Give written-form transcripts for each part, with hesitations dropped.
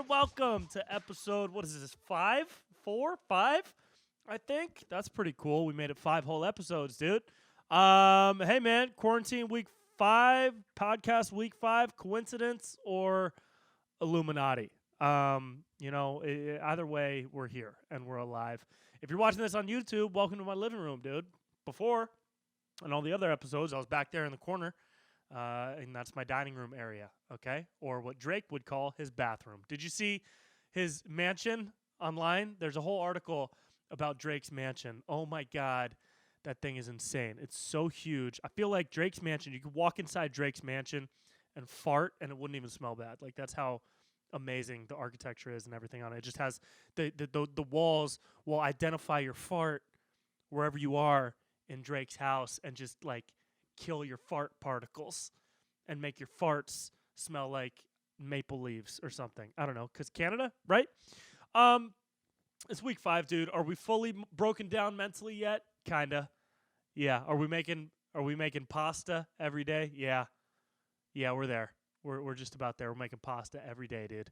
everyone. Welcome to episode, what is this, 5? 4? 5? I think. That's pretty cool. We made it 5 whole episodes, dude. Hey, man, quarantine week 5, podcast week 5, coincidence or Illuminati? Either way, we're here and we're alive. If you're watching this on YouTube, welcome to my living room, dude. Before, on all the other episodes, I was back there in the corner. And that's my dining room area, okay? Or what Drake would call his bathroom. Did you see his mansion online? There's a whole article about Drake's mansion. Oh my God, that thing is insane. It's so huge. I feel like Drake's mansion, you could walk inside Drake's mansion and fart and it wouldn't even smell bad. Like, that's how amazing the architecture is and everything on it. It just has the walls will identify your fart wherever you are in Drake's house and just like kill your fart particles and make your farts smell like maple leaves or something. I don't know, because Canada, right? It's week 5, dude. Are we fully broken down mentally yet? Kinda. Yeah. Are we making pasta every day? Yeah. Yeah, we're there. We're just about there. We're making pasta every day, dude.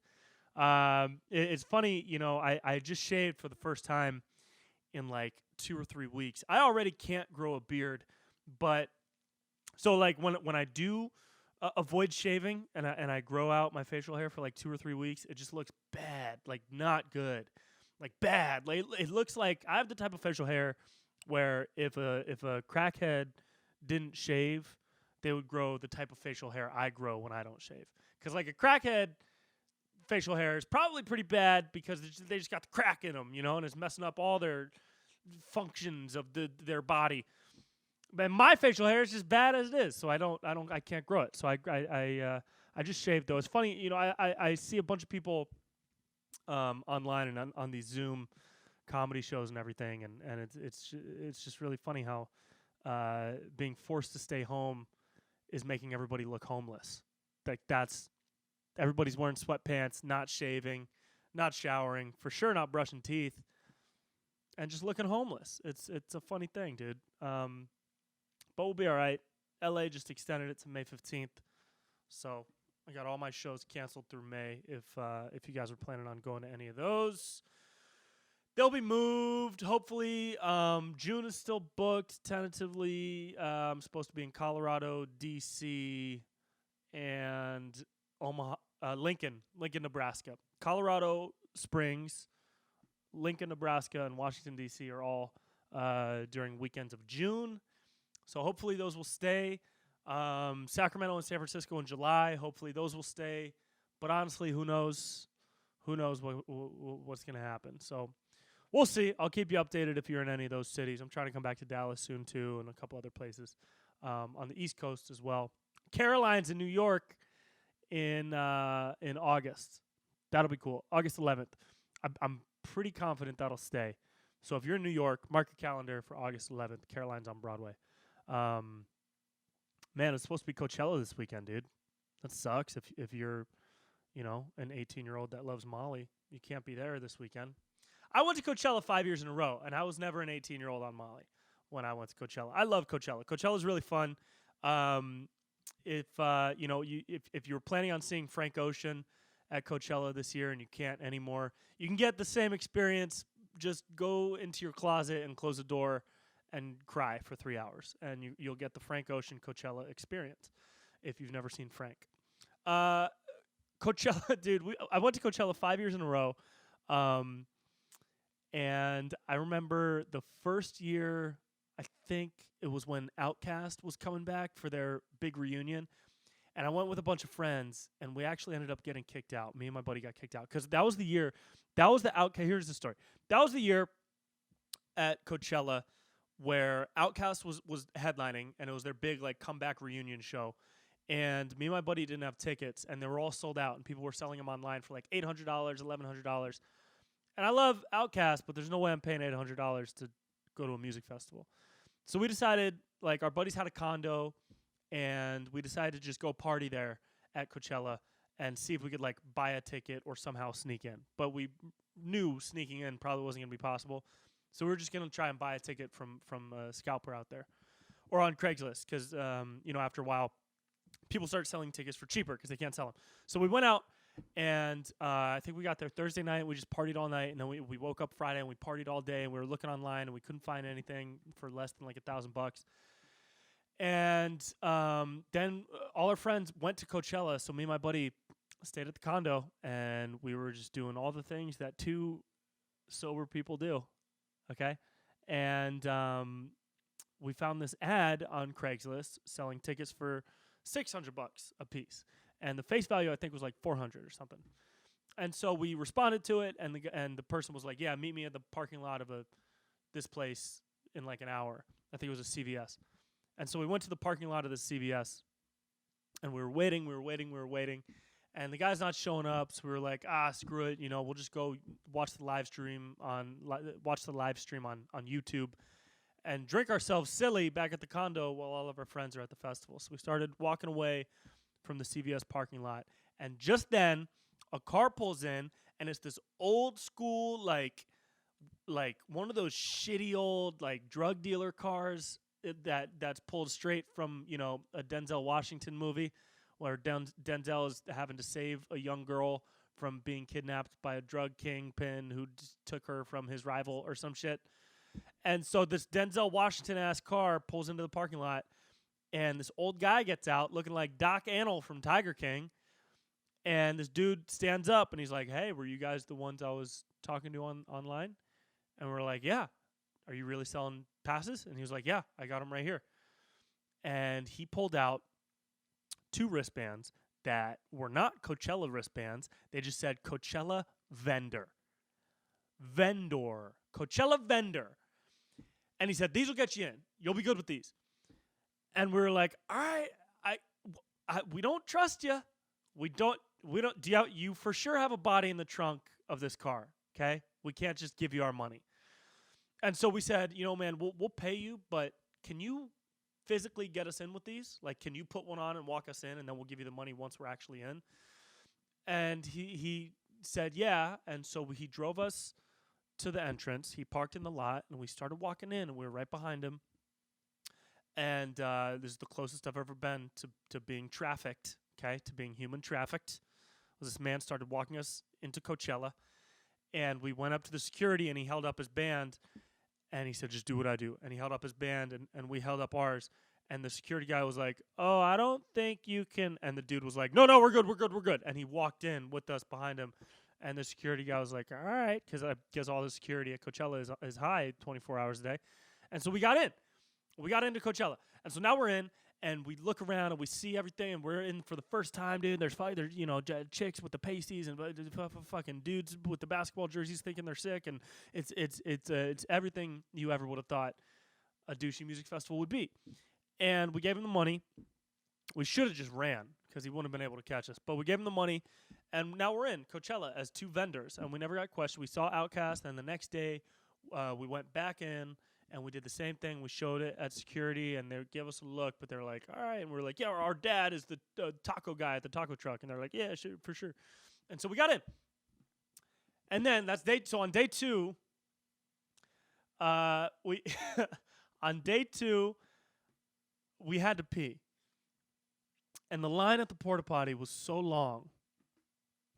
It's funny, I just shaved for the first time in like 2 or 3 weeks. I already can't grow a beard, but so like when I do avoid shaving and I grow out my facial hair for like 2 or 3 weeks, it just looks bad, like not good, like bad. Like it looks like I have the type of facial hair where if a crackhead didn't shave, they would grow the type of facial hair I grow when I don't shave. Because like a crackhead facial hair is probably pretty bad because they just got the crack in them, and it's messing up all their functions of their body. But my facial hair is just bad as it is, so I can't grow it. So I just shaved though. It's funny, I see a bunch of people online and on these Zoom comedy shows and everything, and it's just really funny how being forced to stay home is making everybody look homeless. Like everybody's wearing sweatpants, not shaving, not showering, for sure not brushing teeth, and just looking homeless. It's a funny thing, dude. But we'll be all right. LA just extended it to May 15th. So I got all my shows canceled through May. If you guys are planning on going to any of those, they'll be moved. Hopefully, June is still booked tentatively. I'm supposed to be in Colorado, DC, and Omaha, Lincoln, Nebraska. Colorado Springs, Lincoln, Nebraska, and Washington, D.C. are all during weekends of June. So hopefully those will stay. Sacramento and San Francisco in July. Hopefully those will stay. But honestly, who knows? Who knows what's going to happen? So we'll see. I'll keep you updated if you're in any of those cities. I'm trying to come back to Dallas soon too, and a couple other places on the East Coast as well. Caroline's in New York in August. That'll be cool. August 11th. I'm pretty confident that'll stay. So if you're in New York, mark your calendar for August 11th. Caroline's on Broadway. Man, it's supposed to be Coachella this weekend, dude. That sucks if you're, an 18-year-old that loves Molly. You can't be there this weekend. I went to Coachella 5 years in a row, and I was never an 18-year-old on Molly when I went to Coachella. I love Coachella. Coachella's really fun. If you were planning on seeing Frank Ocean at Coachella this year and you can't anymore, you can get the same experience. Just go into your closet and close the door and cry for 3 hours, and you'll get the Frank Ocean Coachella experience if you've never seen Frank. Coachella, dude, I went to Coachella 5 years in a row, and I remember the first year, I think it was when Outkast was coming back for their big reunion, and I went with a bunch of friends, and we actually ended up getting kicked out. Me and my buddy got kicked out because that was the year. That was the Outkast. Here's the story. That was the year at Coachella where Outkast was headlining, and it was their big like comeback reunion show. And me and my buddy didn't have tickets, and they were all sold out, and people were selling them online for like $800, $1,100. And I love Outkast, but there's no way I'm paying $800 to go to a music festival. So we decided, like, our buddies had a condo, and we decided to just go party there at Coachella and see if we could like buy a ticket or somehow sneak in. But we knew sneaking in probably wasn't going to be possible. So we were just going to try and buy a ticket from a scalper out there or on Craigslist because, after a while, people start selling tickets for cheaper because they can't sell them. So we went out, And I think we got there Thursday night. We just partied all night, and then we woke up Friday and we partied all day. And we were looking online and we couldn't find anything for less than like $1,000. And then all our friends went to Coachella. So me and my buddy stayed at the condo, and we were just doing all the things that two sober people do. Okay, and we found this ad on Craigslist selling tickets for $600 a piece. And the face value, I think, was like $400 or something. And so we responded to it, and the person was like, yeah, meet me at the parking lot of this place in like an hour. I think it was a CVS. And so we went to the parking lot of this CVS, and we were waiting. And the guy's not showing up, so we were like, screw it. We'll just go watch the live stream on YouTube and drink ourselves silly back at the condo while all of our friends are at the festival. So we started walking away from the CVS parking lot, and just then a car pulls in, and it's this old school like one of those shitty old like drug dealer cars that's pulled straight from a Denzel Washington movie where Denzel is having to save a young girl from being kidnapped by a drug kingpin who took her from his rival or some shit. And so this Denzel Washington ass car pulls into the parking lot, and this old guy gets out looking like Doc Antle from Tiger King. And this dude stands up and he's like, hey, were you guys the ones I was talking to online? And we're like, yeah. Are you really selling passes? And he was like, yeah, I got them right here. And he pulled out 2 wristbands that were not Coachella wristbands. They just said Coachella vendor. Coachella vendor. And he said, these will get you in. You'll be good with these. And we were like, all right, we don't trust you. We don't. You for sure have a body in the trunk of this car, okay? We can't just give you our money. And so we said, man, we'll pay you, but can you physically get us in with these? Like, can you put one on and walk us in, and then we'll give you the money once we're actually in? And he said, yeah. And so he drove us to the entrance. He parked in the lot, and we started walking in, and we were right behind him. And this is the closest I've ever been to being trafficked, okay, to being human trafficked. This man started walking us into Coachella, and we went up to the security, and he held up his band, and he said, just do what I do. And he held up his band, and we held up ours. And the security guy was like, oh, I don't think you can. And the dude was like, no, we're good. And he walked in with us behind him. And the security guy was like, all right, because all the security at Coachella is high 24 hours a day. And so we got in. We got into Coachella. And so now we're in, and we look around, and we see everything, and we're in for the first time, dude. There's chicks with the pasties and fucking dudes with the basketball jerseys thinking they're sick, and it's everything you ever would have thought a douchey music festival would be. And we gave him the money. We should have just ran because he wouldn't have been able to catch us. But we gave him the money, and now we're in Coachella as 2 vendors, and we never got questioned. We saw Outkast, and the next day we went back in, and we did the same thing. We showed it at security, and they gave us a look, but they're like, all right. And we're like, yeah, our dad is the taco guy at the taco truck. And they're like, yeah, sure, for sure. And so we got in. And then so on day 2, on day 2, we had to pee. And the line at the porta potty was so long.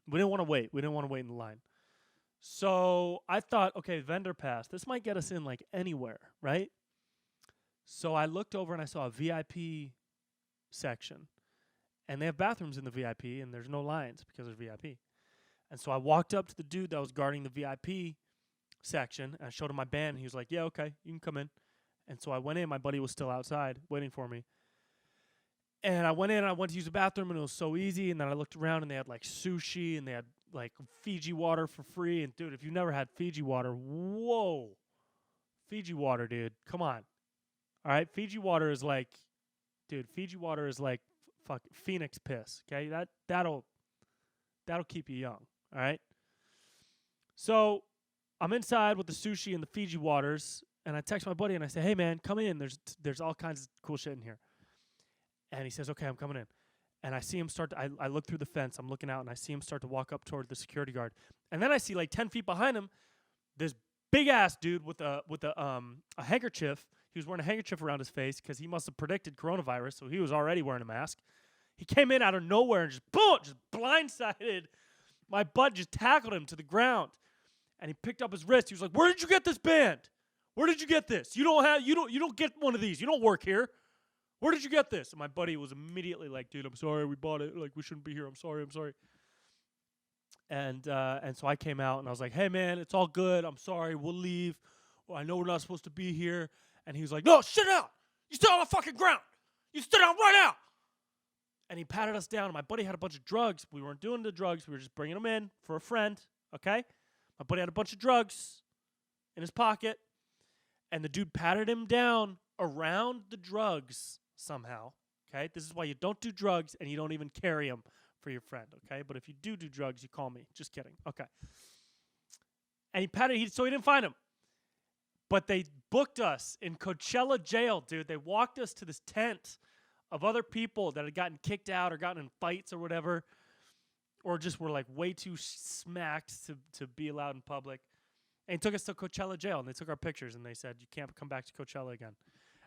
We didn't want to wait. We didn't want to wait in the line. So I thought, okay, vendor pass. This might get us in like anywhere, right? So I looked over and I saw a VIP section. And they have bathrooms in the VIP, and there's no lines because they're VIP. And so I walked up to the dude that was guarding the VIP section, and I showed him my band, and he was like, yeah, okay, you can come in. And so I went in. My buddy was still outside waiting for me. And I went in, and I went to use the bathroom, and it was so easy. And then I looked around, and they had like sushi, and they had like Fiji water for free. And dude, if you've never had Fiji water, whoa. Fiji water, dude. Come on. All right? Fiji water is like fuck Phoenix piss. Okay? That'll keep you young. All right? So I'm inside with the sushi and the Fiji waters, and I text my buddy and I say, hey man, come in. There's all kinds of cool shit in here. And he says, okay, I'm coming in. And I see him start to, I look through the fence, I'm looking out, and I see him start to walk up toward the security guard. And then I see like 10 feet behind him, this big ass dude with a handkerchief. He was wearing a handkerchief around his face because he must have predicted coronavirus, so he was already wearing a mask. He came in out of nowhere and just blindsided My bud just tackled him to the ground, and he picked up his wrist. He was like, "Where did you get this band? Where did you get this? You don't get one of these. You don't work here. Where did you get this?" And my buddy was immediately like, "Dude, I'm sorry. We bought it. Like, we shouldn't be here. I'm sorry. I'm sorry." And so I came out and I was like, "Hey man, it's all good. I'm sorry. We'll leave. Well, I know we're not supposed to be here." And he was like, "No, sit down. You sit on the fucking ground. You sit down right now." And he patted us down. And my buddy had a bunch of drugs. We weren't doing the drugs. We were just bringing them in for a friend. Okay. My buddy had a bunch of drugs in his pocket, and the dude patted him down around the drugs somehow. Okay. This is why you don't do drugs and you don't even carry them for your friend, okay? But if you do drugs, you call me. Just kidding. Okay. And he patted, so he didn't find him. But they booked us in Coachella jail, dude. They walked us to this tent of other people that had gotten kicked out or gotten in fights or whatever, or just were like way too smacked to be allowed in public. And he took us to Coachella jail, and they took our pictures, and they said, "You can't come back to Coachella again."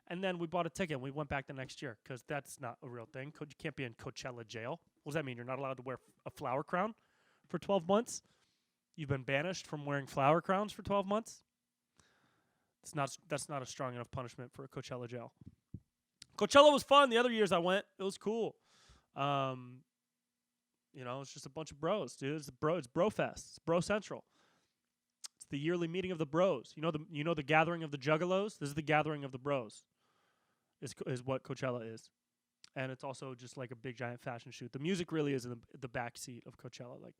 And then we bought a ticket, and we went back the next year, because that's not a real thing. You can't be in Coachella jail. What does that mean? You're not allowed to wear a flower crown for 12 months? You've been banished from wearing flower crowns for 12 months? That's not a strong enough punishment for a Coachella jail. Coachella was fun. The other years I went, it was cool. It's just a bunch of bros, dude. It's bro fest. It's bro central. It's the yearly meeting of the bros. You know the gathering of the juggalos? This is the gathering of the bros. Is what Coachella is. And it's also just like a big giant fashion shoot. The music really is in the back seat of Coachella. Like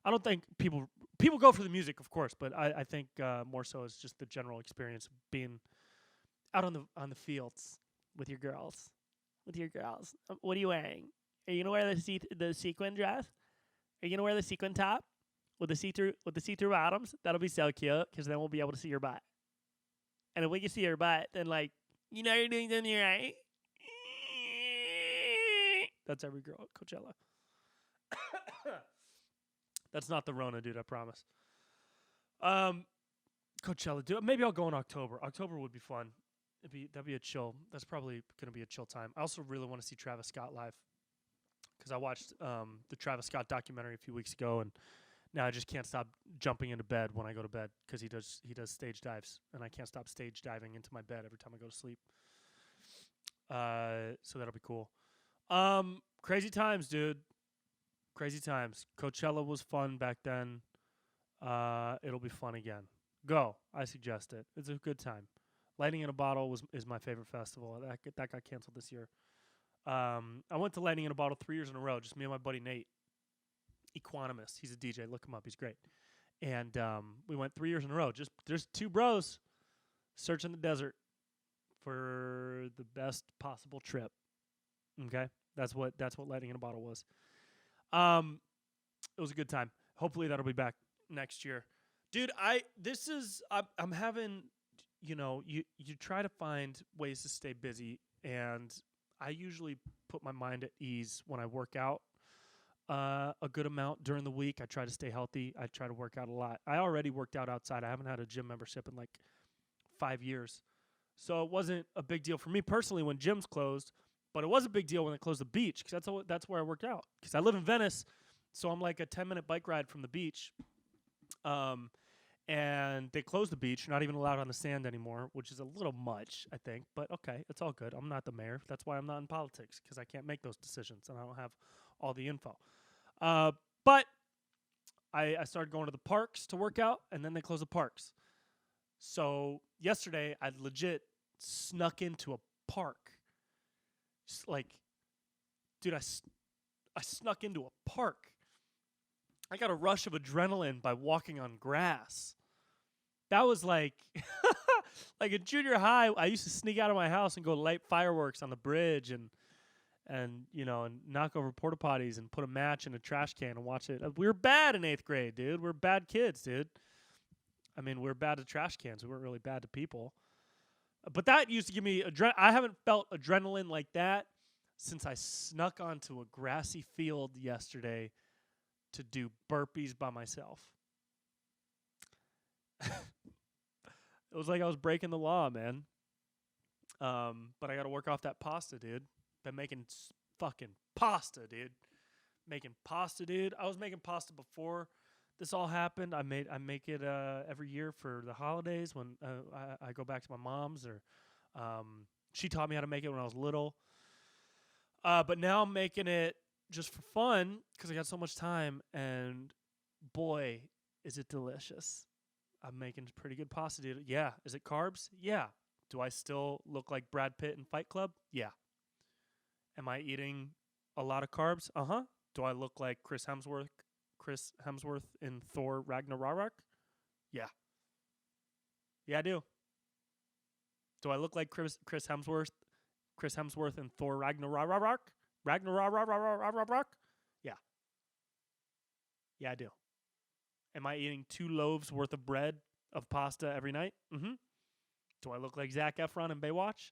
I don't think people go for the music, of course, but I think more so it's just the general experience of being out on the fields with your girls. What are you wearing? Are you gonna wear the sequin dress? Are you gonna wear the sequin top with the see-through bottoms? That'll be so cute, because then we'll be able to see your butt. And if we can see your butt, then you're doing something right. That's every girl at Coachella. That's not the Rona, dude, I promise. Coachella, dude. Maybe I'll go in October. October would be fun. That'd be a chill. That's probably gonna be a chill time. I also really want to see Travis Scott live, because I watched the Travis Scott documentary a few weeks ago, and now I just can't stop jumping into bed when I go to bed, because he does stage dives, and I can't stop stage diving into my bed every time I go to sleep. So that'll be cool. Crazy times, dude. Crazy times. Coachella was fun back then. It'll be fun again. Go. I suggest it. It's a good time. Lightning in a Bottle is my favorite festival. That got canceled this year. I went to Lightning in a Bottle 3 years in a row. Just me and my buddy Nate. Equanimous. He's a DJ. Look him up. He's great. And we went 3 years in a row. There's two bros searching the desert for the best possible trip. Okay? That's what Lightning in a Bottle was. It was a good time. Hopefully that'll be back next year. Dude, I'm having, you try to find ways to stay busy, and I usually put my mind at ease when I work out a good amount during the week. I try to stay healthy. I try to work out a lot. I already worked out outside. I haven't had a gym membership in like 5 years. So it wasn't a big deal for me personally when gyms closed, but it was a big deal when they closed the beach, because that's where I worked out. Because I live in Venice, so I'm like a 10-minute bike ride from the beach. And they closed the beach. You're not even allowed on the sand anymore, which is a little much, I think. But okay, it's all good. I'm not the mayor. That's why I'm not in politics, because I can't make those decisions, and I don't have all the info. But I started going to the parks to work out, and then they closed the parks. So yesterday, I legit snuck into a park. Just like, dude, I snuck into a park. I got a rush of adrenaline by walking on grass. That was like, like in junior high, I used to sneak out of my house and go light fireworks on the bridge and knock over porta potties and put a match in a trash can and watch it. We were bad in 8th grade, dude. We were bad kids, dude. I mean, we were bad at trash cans. We weren't really bad to people. But that used to give me I haven't felt adrenaline like that since I snuck onto a grassy field yesterday to do burpees by myself. It was like I was breaking the law, man. But I got to work off that pasta, dude. Been making fucking pasta, dude. making pasta, dude. I was making pasta before this all happened. I make it every year for the holidays when I go back to my mom's, or she taught me how to make it when I was little. But now I'm making it just for fun because I got so much time, and boy, is it delicious. I'm making pretty good pasta, dude. Yeah. Is it carbs? Yeah. Do I still look like Brad Pitt in Fight Club? Yeah. Am I eating a lot of carbs? Uh-huh. Do I look like Chris Hemsworth in Thor Ragnarok? Yeah. Yeah, I do. Do I look like Chris Hemsworth in Thor Ragnarok? Ragnarok? Yeah. Yeah, I do. Am I eating 2 loaves worth of bread of pasta every night? Mm-hmm. Do I look like Zac Efron in Baywatch?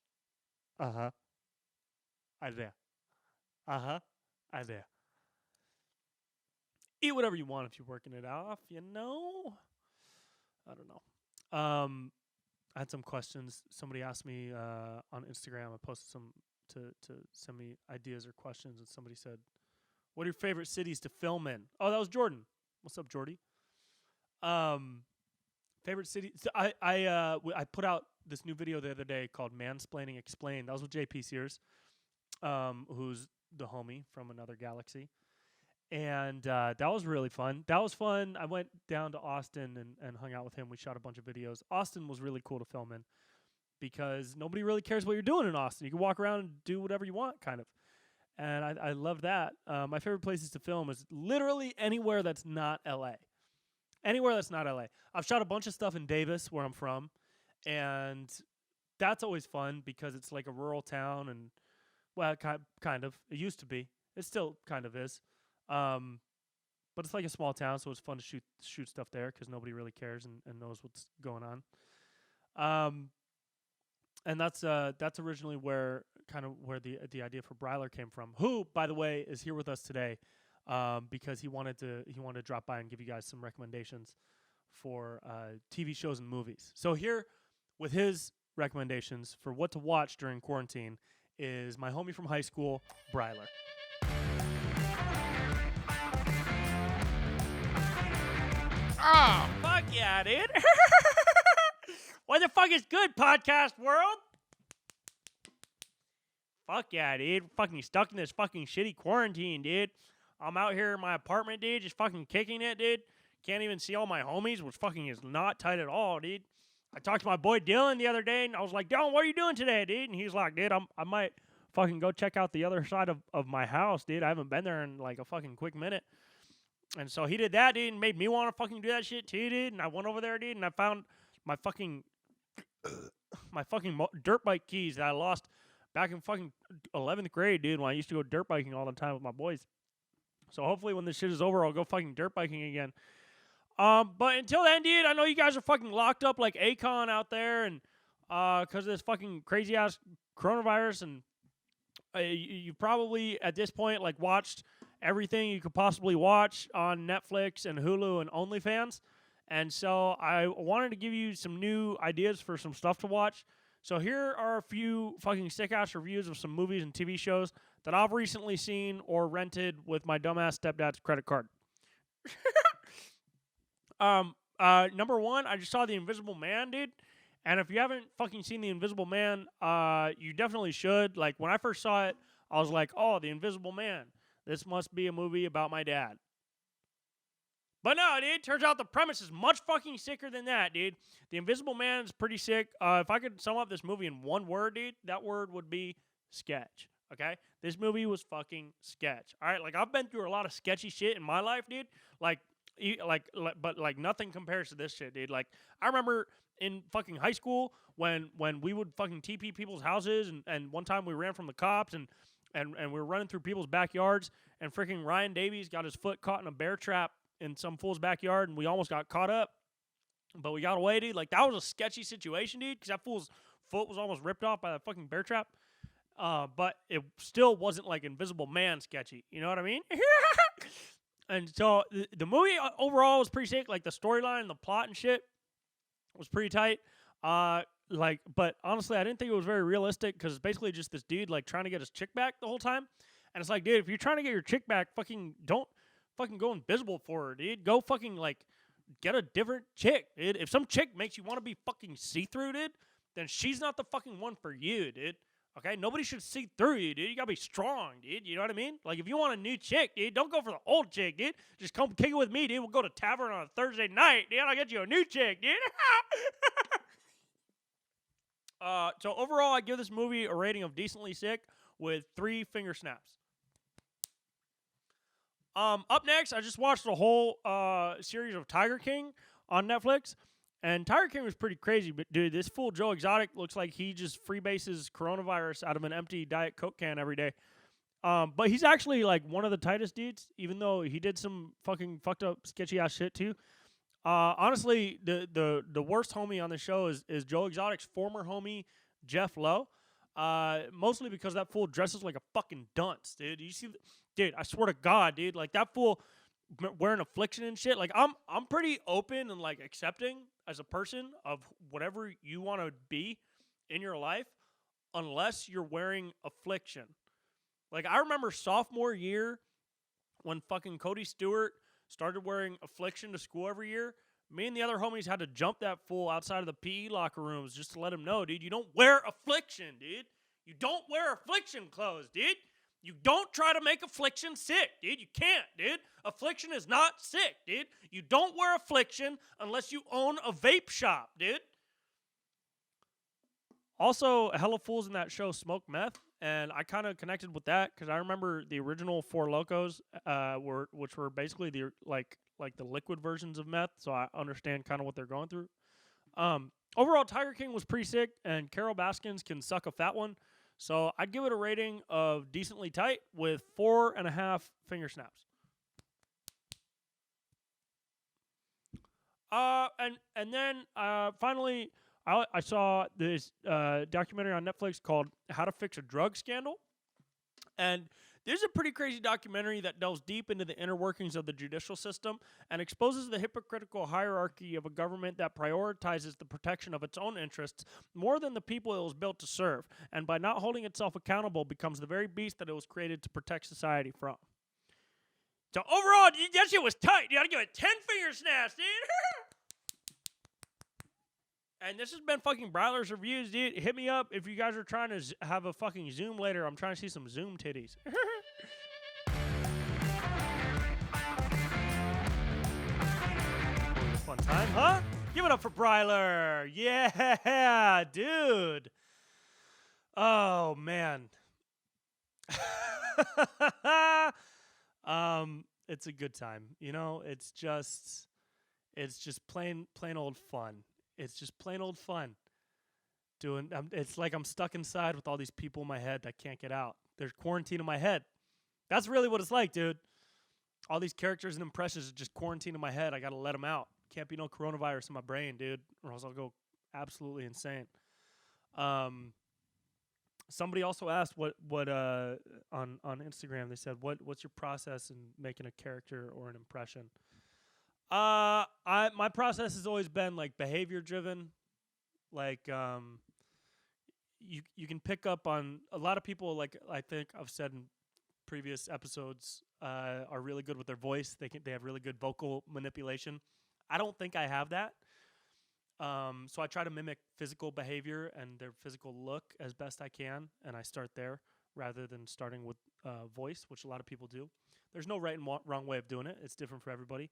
Uh-huh. I do. Uh-huh. I do. Eat whatever you want if you're working it off, you know? I don't know. I had some questions. Somebody asked me on Instagram. I posted some to send me ideas or questions, and somebody said, "What are your favorite cities to film in?" Oh, that was Jordan. What's up, Jordy? Favorite city. So I put out this new video the other day called "Mansplaining Explained." That was with JP Sears, who's the homie from another galaxy. And that was really fun. That was fun. I went down to Austin and hung out with him. We shot a bunch of videos. Austin was really cool to film in because nobody really cares what you're doing in Austin. You can walk around and do whatever you want, kind of. And I love that. My favorite places to film is literally anywhere that's not LA. Anywhere that's not LA. I've shot a bunch of stuff in Davis, where I'm from, and that's always fun because it's like a rural town, and well, kind of. It used to be. It still kind of is. But it's like a small town, so it's fun to shoot stuff there because nobody really cares and knows what's going on. And that's originally where the idea for Bryler came from. Who, by the way, is here with us today, because he wanted to drop by and give you guys some recommendations for TV shows and movies. So here, with his recommendations for what to watch during quarantine, is my homie from high school, Bryler. Oh, fuck yeah, dude. What the fuck is good, podcast world? Fuck yeah, dude. Fucking stuck in this fucking shitty quarantine, dude. I'm out here in my apartment, dude, just fucking kicking it, dude. Can't even see all my homies, which fucking is not tight at all, dude. I talked to my boy Dylan the other day, and I was like, Dylan, what are you doing today, dude? And he's like, dude, I might fucking go check out the other side of my house, dude. I haven't been there in like a fucking quick minute. And so he did that, dude, and made me want to fucking do that shit too, dude. And I went over there, dude, and I found my fucking dirt bike keys that I lost back in fucking 11th grade, dude, when I used to go dirt biking all the time with my boys. So hopefully when this shit is over, I'll go fucking dirt biking again. But until then, dude, I know you guys are fucking locked up like Akon out there, and because of this fucking crazy ass coronavirus, and you probably at this point like watched everything you could possibly watch on Netflix and Hulu and OnlyFans. And so I wanted to give you some new ideas for some stuff to watch. So here are a few fucking sick-ass reviews of some movies and TV shows that I've recently seen or rented with my dumbass stepdad's credit card. Number one, I just saw The Invisible Man, dude. And if you haven't fucking seen The Invisible Man, you definitely should. Like, when I first saw it, I was like, oh, The Invisible Man. This must be a movie about my dad. But no, dude, turns out the premise is much fucking sicker than that, dude. The Invisible Man is pretty sick. If I could sum up this movie in one word, dude, that word would be sketch, okay? This movie was fucking sketch, all right? Like, I've been through a lot of sketchy shit in my life, dude. But nothing compares to this shit, dude. Like, I remember in fucking high school when we would fucking TP people's houses, and one time we ran from the cops, and we were running through people's backyards, and freaking Ryan Davies got his foot caught in a bear trap in some fool's backyard, and we almost got caught up, but we got away, dude. Like, that was a sketchy situation, dude, because that fool's foot was almost ripped off by that fucking bear trap. But it still wasn't like Invisible Man sketchy. You know what I mean? And so the movie overall was pretty sick. Like, the storyline, the plot and shit was pretty tight. But honestly, I didn't think it was very realistic because it's basically just this dude like trying to get his chick back the whole time. And it's like, dude, if you're trying to get your chick back, fucking don't fucking go invisible for her, dude. Go fucking like get a different chick, dude. If some chick makes you want to be fucking see-through, dude, then she's not the fucking one for you, dude. Okay? Nobody should see through you, dude. You gotta be strong, dude. You know what I mean? Like, if you want a new chick, dude, don't go for the old chick, dude. Just come kick it with me, dude. We'll go to tavern on a Thursday night, dude. I'll get you a new chick, dude. So overall, I give this movie a rating of decently sick with 3 finger snaps. Up next, I just watched the whole series of Tiger King on Netflix. And Tiger King was pretty crazy, but dude, this fool Joe Exotic looks like he just freebases coronavirus out of an empty Diet Coke can every day. But he's actually like one of the tightest dudes, even though he did some fucking fucked up, sketchy ass shit too. Honestly, the worst homie on the show is Joe Exotic's former homie Jeff Lowe. Mostly because that fool dresses like a fucking dunce, dude. You see, dude, I swear to God, dude, like that fool wearing affliction and shit. Like I'm pretty open and like accepting as a person of whatever you want to be in your life, unless you're wearing affliction. Like I remember sophomore year when fucking Cody Stewart started wearing affliction to school every year. Me and the other homies had to jump that fool outside of the PE locker rooms just to let him know, dude, you don't wear affliction, dude. You don't wear affliction clothes, dude. You don't try to make affliction sick, dude. You can't, dude. Affliction is not sick, dude. You don't wear affliction unless you own a vape shop, dude. Also, hella fools in that show smoke meth, and I kind of connected with that because I remember the original Four Locos, which were basically the like the liquid versions of meth, so I understand kind of what they're going through. Overall, Tiger King was pretty sick, and Carol Baskins can suck a fat one. So I'd give it a rating of decently tight with 4.5 finger snaps. And then finally, I saw this documentary on Netflix called How to Fix a Drug Scandal. And this is a pretty crazy documentary that delves deep into the inner workings of the judicial system and exposes the hypocritical hierarchy of a government that prioritizes the protection of its own interests more than the people it was built to serve, and by not holding itself accountable becomes the very beast that it was created to protect society from. So overall, that shit was tight. You gotta give it 10 finger snaps, dude. And this has been fucking Bryler's Reviews, dude. Hit me up if you guys are trying to have a fucking Zoom later. I'm trying to see some Zoom titties. Fun time, huh? Give it up for Bryler. Yeah, dude. Oh, man. It's a good time. You know, it's just plain old fun. It's just plain old fun. It's like I'm stuck inside with all these people in my head that can't get out. There's quarantine in my head. That's really what it's like, dude. All these characters and impressions are just quarantine in my head. I gotta let them out. Can't be no coronavirus in my brain, dude, or else I'll go absolutely insane. Somebody also asked what on Instagram. They said what's your process in making a character or an impression? My process has always been like behavior driven. Like you can pick up on a lot of people, like I think I've said in previous episodes, are really good with their voice. They have really good vocal manipulation. I don't think I have that. So I try to mimic physical behavior and their physical look as best I can, and I start there rather than starting with voice, which a lot of people do. There's no right and wrong way of doing it. It's different for everybody.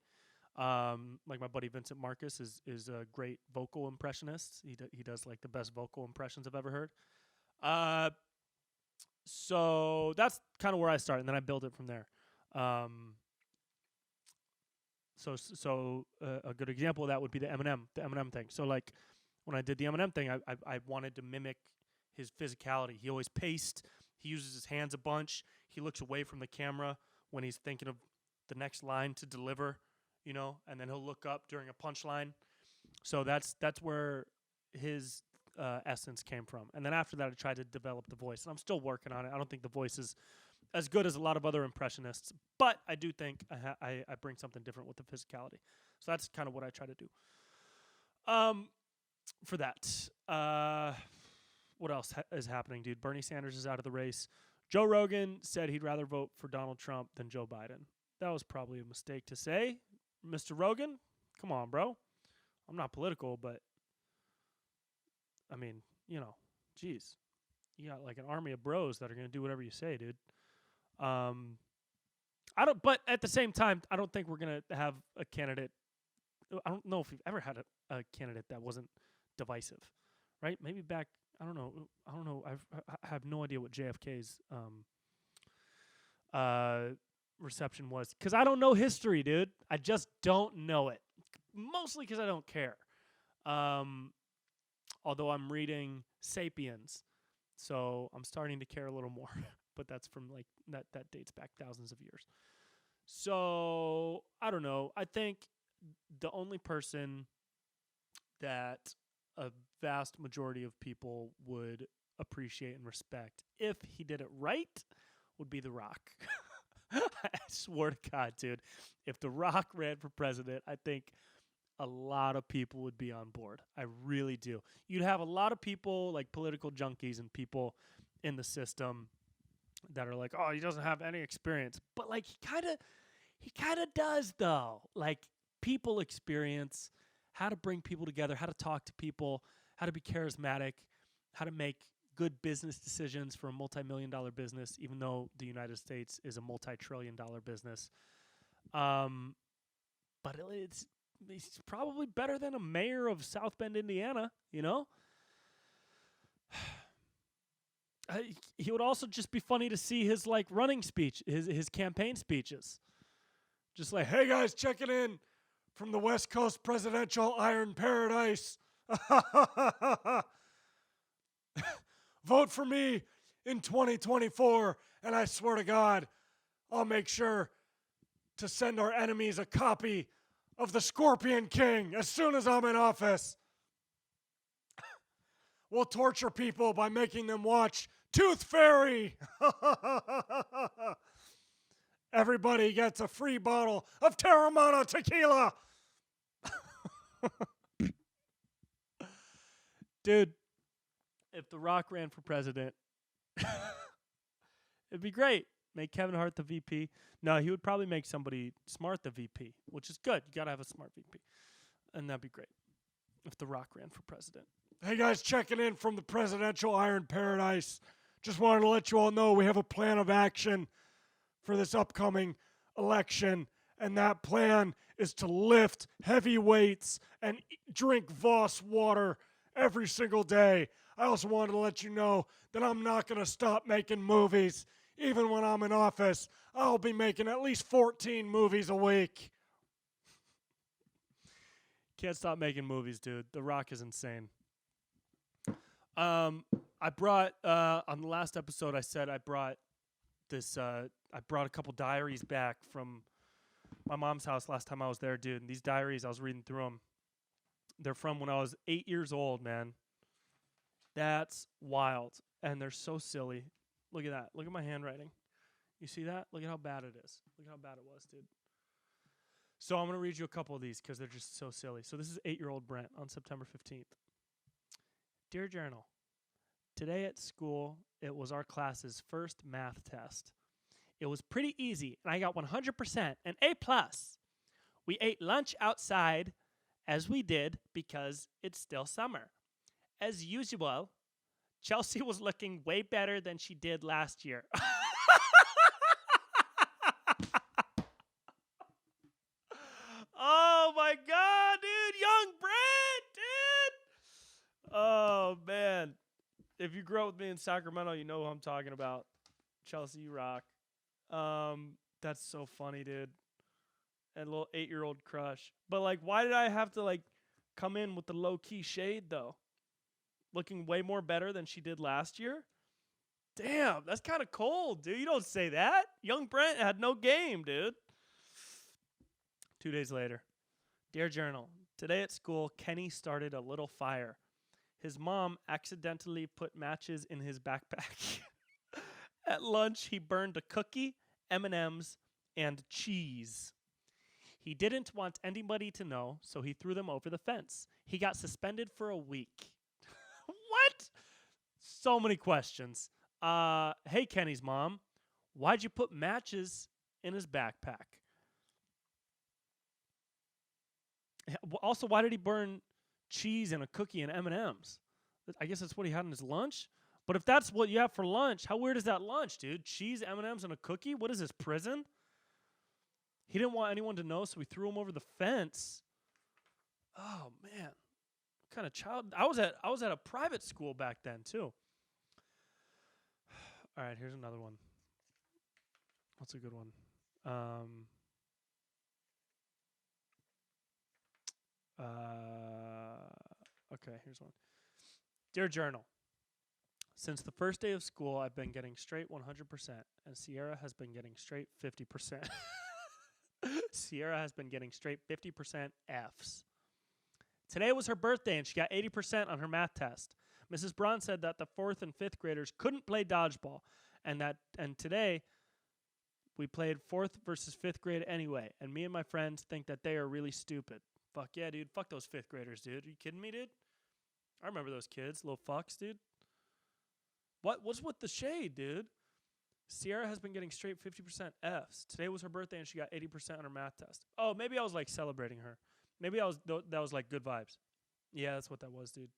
Like my buddy Vincent Marcus is a great vocal impressionist. He does like the best vocal impressions I've ever heard. So that's kind of where I start, and then I build it from there. So a good example of that would be the Eminem thing. So like when I did the Eminem thing, I wanted to mimic his physicality. He always paced. He uses his hands a bunch. He looks away from the camera when he's thinking of the next line to deliver. You know, and then he'll look up during a punchline. So that's where his essence came from. And then after that, I tried to develop the voice. And I'm still working on it. I don't think the voice is as good as a lot of other impressionists, but I do think I bring something different with the physicality. So that's kind of what I try to do. For that, what else is happening, dude? Bernie Sanders is out of the race. Joe Rogan said he'd rather vote for Donald Trump than Joe Biden. That was probably a mistake to say. Mr. Rogan, come on, bro. I'm not political, but I mean, geez. You got like an army of bros that are going to do whatever you say, dude. But at the same time, I don't think we're going to have a candidate. I don't know if we've ever had a candidate that wasn't divisive, right? Maybe back, I don't know. I have no idea what JFK's reception was because I don't know history, dude. I just don't know it. Mostly because I don't care. Although I'm reading Sapiens, so I'm starting to care a little more. But that's from like that dates back thousands of years. So I don't know. I think the only person that a vast majority of people would appreciate and respect if he did it right would be The Rock. I swear to God, dude. If The Rock ran for president, I think a lot of people would be on board. I really do. You'd have a lot of people like political junkies and people in the system that are like, oh, he doesn't have any experience. But like he kind of does though. Like people experience how to bring people together, how to talk to people, how to be charismatic, how to make good business decisions for a multi-million-dollar business, even though the United States is a multi-trillion-dollar business. But he's probably better than a mayor of South Bend, Indiana, He would also just be funny to see his like running speech, his campaign speeches. Just like, hey guys, checking in from the West Coast presidential iron paradise. Vote for me in 2024, and I swear to God, I'll make sure to send our enemies a copy of The Scorpion King as soon as I'm in office. We'll torture people by making them watch Tooth Fairy. Everybody gets a free bottle of Terramana tequila. Dude, if The Rock ran for president, it'd be great. Make Kevin Hart the VP. No, he would probably make somebody smart the VP, which is good. You got to have a smart VP. And that'd be great if The Rock ran for president. Hey guys, checking in from the presidential iron paradise. Just wanted to let you all know we have a plan of action for this upcoming election. And that plan is to lift heavy weights and drink Voss water every single day. I also wanted to let you know that I'm not going to stop making movies. Even when I'm in office, I'll be making at least 14 movies a week. Can't stop making movies, dude. The Rock is insane. I brought, on the last episode, I said I brought a couple diaries back from my mom's house last time I was there, dude. And these diaries, I was reading through them. They're from when I was 8 years old, man. That's wild. And they're so silly. Look at that. Look at my handwriting. You see that? Look at how bad it is. Look at how bad it was, dude. So I'm going to read you a couple of these because they're just so silly. So this is 8-year-old Brent on September 15th. Dear Journal, today at school, it was our class's first math test. It was pretty easy, and I got 100%, an A+. We ate lunch outside, as we did, because it's still summer. As usual, Chelsea was looking way better than she did last year. Oh, my God, dude. Young Brent, dude. Oh, man. If you grew up with me in Sacramento, you know who I'm talking about. Chelsea, you rock. That's so funny, dude. And a little 8-year-old crush. But, like, why did I have to, like, come in with the low-key shade, though? Looking way more better than she did last year? Damn, that's kind of cold, dude. You don't say that. Young Brent had no game, dude. 2 days later. Dear Journal, today at school, Kenny started a little fire. His mom accidentally put matches in his backpack. At lunch, he burned a cookie, M&Ms, and cheese. He didn't want anybody to know, so he threw them over the fence. He got suspended for a week. What? So many questions. Hey, Kenny's mom, why'd you put matches in his backpack? Also, why did he burn cheese and a cookie and M&Ms? I guess that's what he had in his lunch. But if that's what you have for lunch, how weird is that lunch, dude? Cheese, M&Ms, and a cookie? What is this, prison? He didn't want anyone to know, so we threw him over the fence. Oh man, what kind of child? I was at a private school back then too. All right, here's another one. What's a good one? Okay, here's one. Dear Journal, since the first day of school, I've been getting straight 100%, and Sierra has been getting straight 50%. Sierra has been getting straight 50% Fs. Today was her birthday, and she got 80% on her math test. Mrs. Braun said that the 4th and 5th graders couldn't play dodgeball, and today we played 4th versus 5th grade anyway, and me and my friends think that they are really stupid. Fuck yeah, dude. Fuck those 5th graders, dude. Are you kidding me, dude? I remember those kids, little fucks, dude. What's with the shade, dude? Sierra has been getting straight 50% Fs. Today was her birthday, and she got 80% on her math test. Oh, maybe I was like celebrating her. Maybe that was like good vibes. Yeah, that's what that was, dude.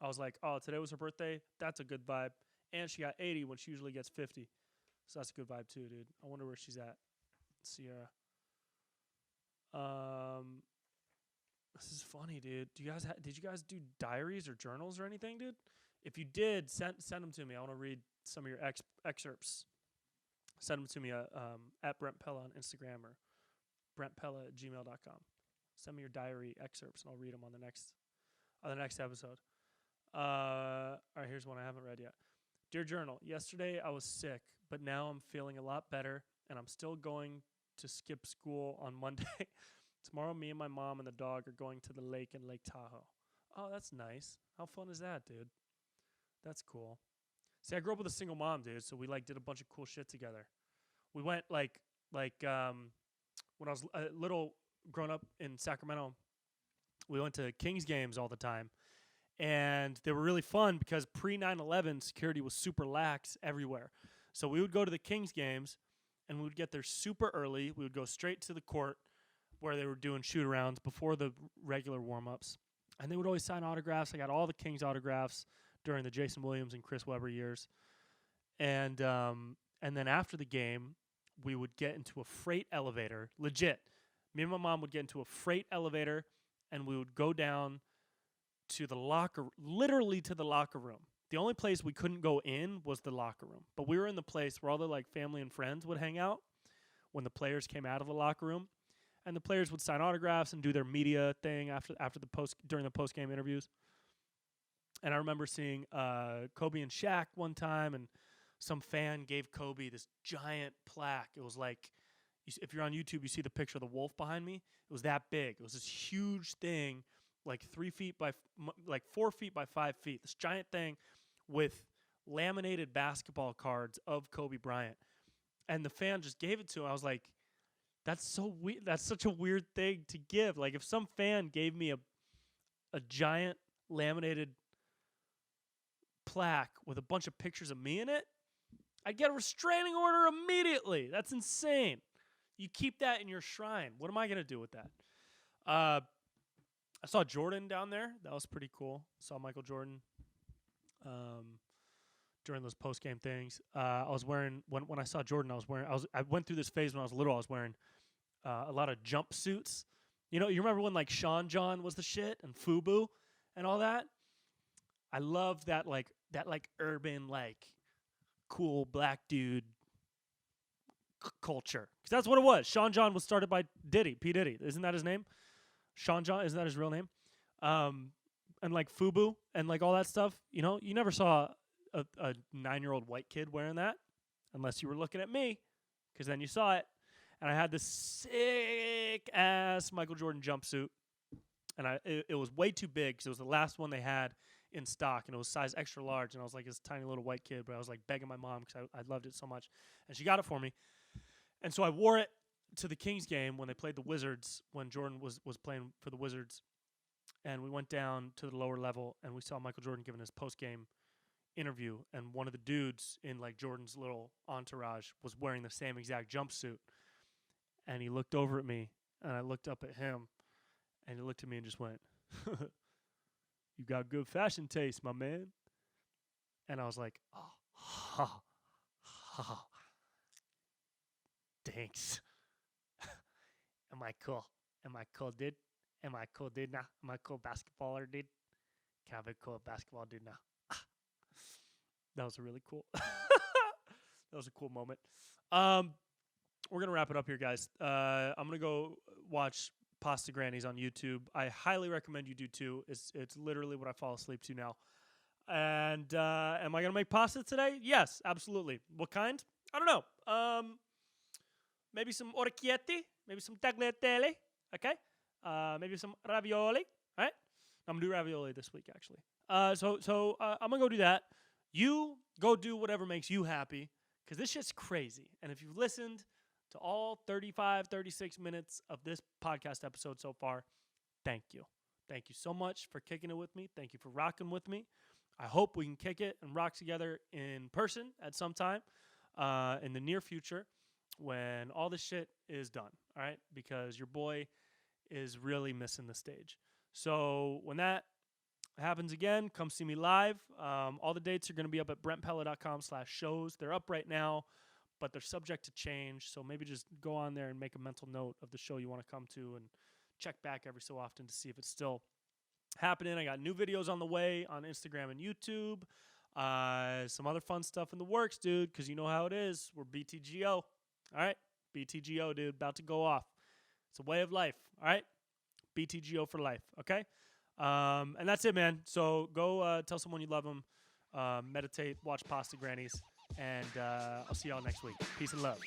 I was like, oh, today was her birthday. That's a good vibe. And she got 80 when she usually gets 50. So that's a good vibe too, dude. I wonder where she's at. Sierra. This is funny, dude. Did you guys do diaries or journals or anything, dude? If you did, send them to me. I want to read some of your excerpts. Send them to me at Brent Pella on Instagram or brentpella@gmail.com. Send me your diary excerpts and I'll read them on the next episode. All right, here's one I haven't read yet. Dear Journal, yesterday I was sick, but now I'm feeling a lot better, and I'm still going to skip school on Monday. Tomorrow, me and my mom and the dog are going to the lake in Lake Tahoe. Oh, that's nice. How fun is that, dude? That's cool. See, I grew up with a single mom, dude, so we like did a bunch of cool shit together. We went when I was little, growing up in Sacramento, we went to Kings games all the time. And they were really fun because pre-9/11 security was super lax everywhere. So we would go to the Kings games, and we would get there super early. We would go straight to the court where they were doing shoot-arounds before the regular warm-ups. And they would always sign autographs. I got all the Kings autographs during the Jason Williams and Chris Webber years. And then after the game, we would get into a freight elevator. Legit. Me and my mom would get into a freight elevator, and we would go down to the literally to the locker room. The only place we couldn't go in was the locker room. But we were in the place where all the like family and friends would hang out when the players came out of the locker room. And the players would sign autographs and do their media thing during the post game interviews. And I remember seeing Kobe and Shaq one time, and some fan gave Kobe this giant plaque. It was like, if you're on YouTube, you see the picture of the wolf behind me. It was that big. It was this huge thing, like 4 feet by 5 feet. This giant thing with laminated basketball cards of Kobe Bryant. And the fan just gave it to him. I was like, that's so weird. That's such a weird thing to give. Like if some fan gave me a giant laminated plaque with a bunch of pictures of me in it, I'd get a restraining order immediately. That's insane. You keep that in your shrine. What am I going to do with that? I saw Jordan down there. That was pretty cool. Saw Michael Jordan during those post-game things. I was wearing when I saw Jordan. I went through this phase when I was little. I was wearing a lot of jumpsuits. You remember when like Sean John was the shit and FUBU and all that. I love that urban like cool black dude culture, because that's what it was. Sean John was started by P Diddy. Isn't that his name? Sean John, isn't that his real name? And like FUBU and like all that stuff. You never saw a 9-year-old white kid wearing that unless you were looking at me, because then you saw it. And I had this sick ass Michael Jordan jumpsuit, and it was way too big because it was the last one they had in stock, and it was size extra large. And I was like this tiny little white kid, but I was like begging my mom because I loved it so much, and she got it for me. And so I wore it to the Kings game when they played the Wizards, when Jordan was playing for the Wizards. And we went down to the lower level, and we saw Michael Jordan giving his post-game interview, and one of the dudes in like Jordan's little entourage was wearing the same exact jumpsuit. And he looked over at me, and I looked up at him, and he looked at me and just went, "You got good fashion taste, my man." And I was like, "Oh, thanks." Am I cool? Am I cool, dude? Am I cool, dude? Now, am I cool basketballer, dude? Can I be cool basketball, dude? Now, that was a really cool. That was a cool moment. We're gonna wrap it up here, guys. I'm gonna go watch Pasta Grannies on YouTube. I highly recommend you do too. It's literally what I fall asleep to now. And am I gonna make pasta today? Yes, absolutely. What kind? I don't know. Maybe some orecchietti, maybe some tagliatelle. Okay. Maybe some ravioli. All right. I'm gonna do ravioli this week, actually. So I'm gonna go do that. You go do whatever makes you happy, because this shit's crazy. And if you've listened to all 35, 36 minutes of this podcast episode so far, thank you. Thank you so much for kicking it with me. Thank you for rocking with me. I hope we can kick it and rock together in person at some time in the near future when all this shit is done, all right? Because your boy is really missing the stage. So when that happens again, come see me live. All the dates are going to be up at brentpella.com/shows. They're up right now, but they're subject to change. So maybe just go on there and make a mental note of the show you want to come to and check back every so often to see if it's still happening. I got new videos on the way on Instagram and YouTube. Some other fun stuff in the works, dude, because you know how it is. We're BTGO. All right? BTGO, dude, about to go off. It's a way of life, all right? BTGO for life, okay? And that's it, man. So go tell someone you love them, meditate, watch Pasta Grannies, and I'll see y'all next week. Peace and love.